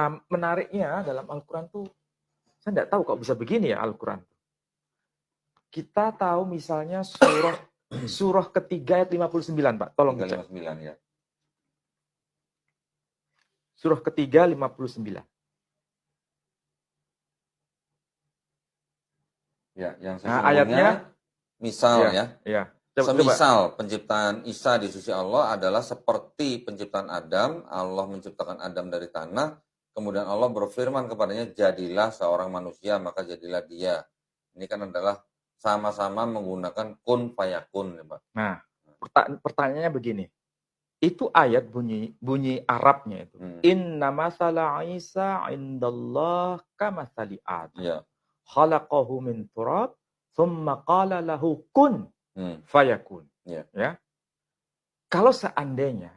Nah, menariknya dalam Al-Quran tuh, saya tidak tahu kok bisa begini ya Al-Quran. Kita tahu misalnya surah ketiga ayat 59, Pak. Tolong dicek. 59 ya. Surah ketiga 59. Ya, yang Nah, sesungguhnya ayatnya misal ya. Coba. Semisal penciptaan Isa di sisi Allah adalah seperti penciptaan Adam, Allah menciptakan Adam dari tanah, kemudian Allah berfirman kepadanya, jadilah seorang manusia, maka jadilah dia. Ini kan adalah sama-sama menggunakan kun fayakun, ya Pak. Nah, pertanyaannya begini. Itu ayat bunyi Arabnya itu. Inna masala Isa indallah kamathali Adam. Ya. Khalaqahu min turab, thumma qala lahu kun fayakun. Ya. Kalau seandainya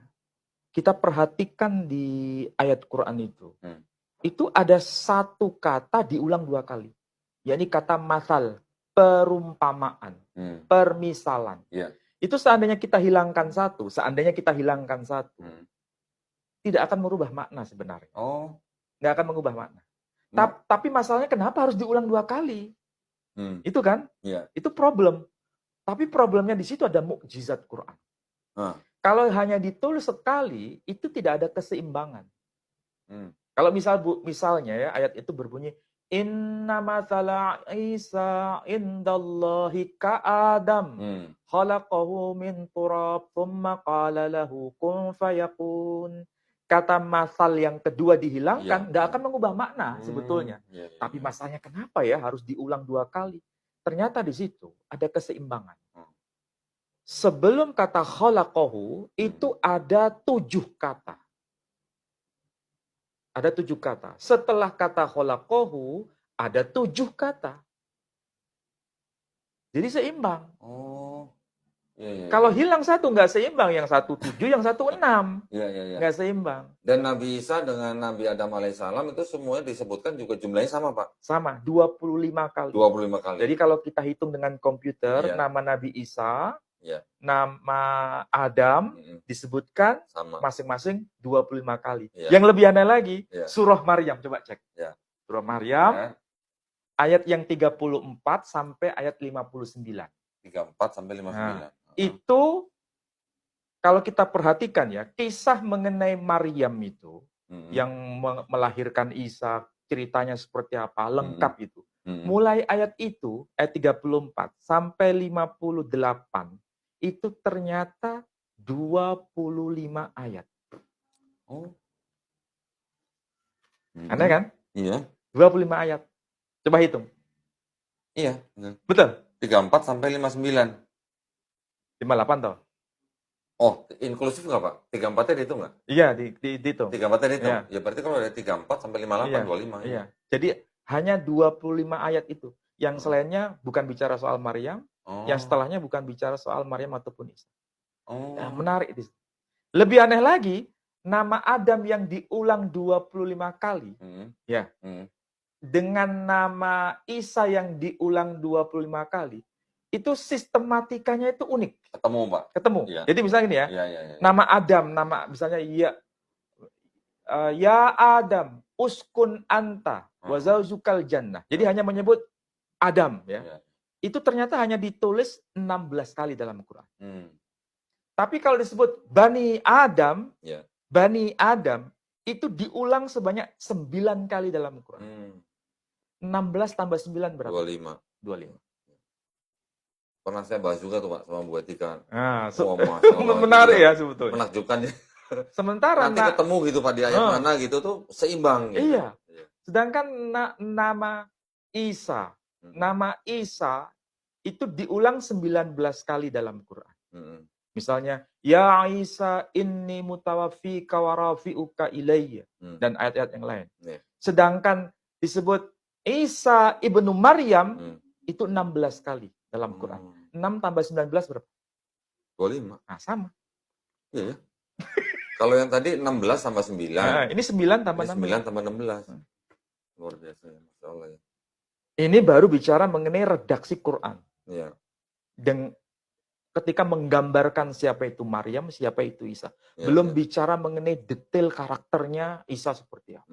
kita perhatikan di ayat Quran itu ada satu kata diulang 2 kali. Yakni kata masal, perumpamaan, permisalan. Ya. Itu seandainya kita hilangkan satu, tidak akan merubah makna sebenarnya. Nggak akan mengubah makna. Tapi masalahnya kenapa harus diulang 2 kali? Itu kan? Itu problem. Tapi problemnya di situ ada mukjizat Quran. Kalau hanya ditulis sekali, itu tidak ada keseimbangan. Kalau misalnya ya ayat itu berbunyi, Inna mathala Isa indallahi ka'adam khalaqahu min turab thumma qala lahu kun fayakun. Kata masal yang kedua dihilangkan, nggak akan mengubah makna sebetulnya. Tapi masalahnya kenapa ya harus diulang 2 kali? Ternyata di situ ada keseimbangan. Sebelum kata khalaqahu, itu ada 7 kata. Ada 7 kata. Setelah kata khalaqahu, ada 7 kata. Jadi seimbang. Kalau hilang satu, nggak seimbang. Yang satu 7, yang satu 6. Nggak seimbang. Dan Nabi Isa dengan Nabi Adam alaihissalam itu semuanya disebutkan juga jumlahnya sama, Pak? Sama, 25 kali. 25 kali. Jadi kalau kita hitung dengan komputer, nama Nabi Isa, nama Adam disebutkan masing-masing 25 kali. Yang lebih aneh lagi, surah Maryam. Coba cek. Surah Maryam, ayat yang 34 sampai ayat 59. 34 sampai 59. Nah, itu kalau kita perhatikan ya, kisah mengenai Maryam itu, yang melahirkan Isa, ceritanya seperti apa, lengkap itu. Mulai ayat itu, ayat 34 sampai 58, itu ternyata 25 ayat. Aneh kan? Iya. 25 ayat. Coba hitung. Iya. Betul? 34 sampai 59. 58 toh? Oh, inklusif nggak, Pak? 34-nya dihitung nggak? Iya, dihitung. 34-nya dihitung? Ya berarti kalau ada 34 sampai 58, 25. Iya. Jadi hanya 25 ayat itu. Yang selainnya bukan bicara soal Maryam, yang setelahnya bukan bicara soal Maryam ataupun Isa. Nah, menarik. Lebih aneh lagi, nama Adam yang diulang 25 kali, dengan nama Isa yang diulang 25 kali, itu sistematikanya itu unik. Ketemu, Pak. Ketemu. Ya. Jadi misalnya ini ya, nama Adam, nama misalnya ya Adam, uskun anta, wa zaujukal jannah. Jadi hanya menyebut Adam ya. Itu ternyata hanya ditulis 16 kali dalam Al-Quran. Tapi kalau disebut Bani Adam, Bani Adam, itu diulang sebanyak 9 kali dalam Al-Quran. 16 tambah 9 berapa? 25. Pernah saya bahas juga tuh, Pak, sama Bu Etika. Menarik ya sebetulnya. Menakjubkan ya. Sementara nanti ketemu gitu, Pak, di ayat mana gitu tuh seimbang gitu. Iya. Sedangkan nama Isa, nama Isa itu diulang 19 kali dalam Quran. Misalnya, ya Isa inni mutawaffika wa rafi'uka ilayya, dan ayat-ayat yang lain. Sedangkan disebut Isa ibnu Maryam itu 16 kali dalam Quran. 6 tambah 19 berapa? 25. Nah, sama. Iya ya. Kalau yang tadi 16 tambah 9. Nah, ini 9 tambah 16. 9 tambah 16. Luar biasa ya, Masya Allah ya. Ini baru bicara mengenai redaksi Quran. Iya. Dan ketika menggambarkan siapa itu Maryam, siapa itu Isa. Belum bicara mengenai detail karakternya Isa seperti apa.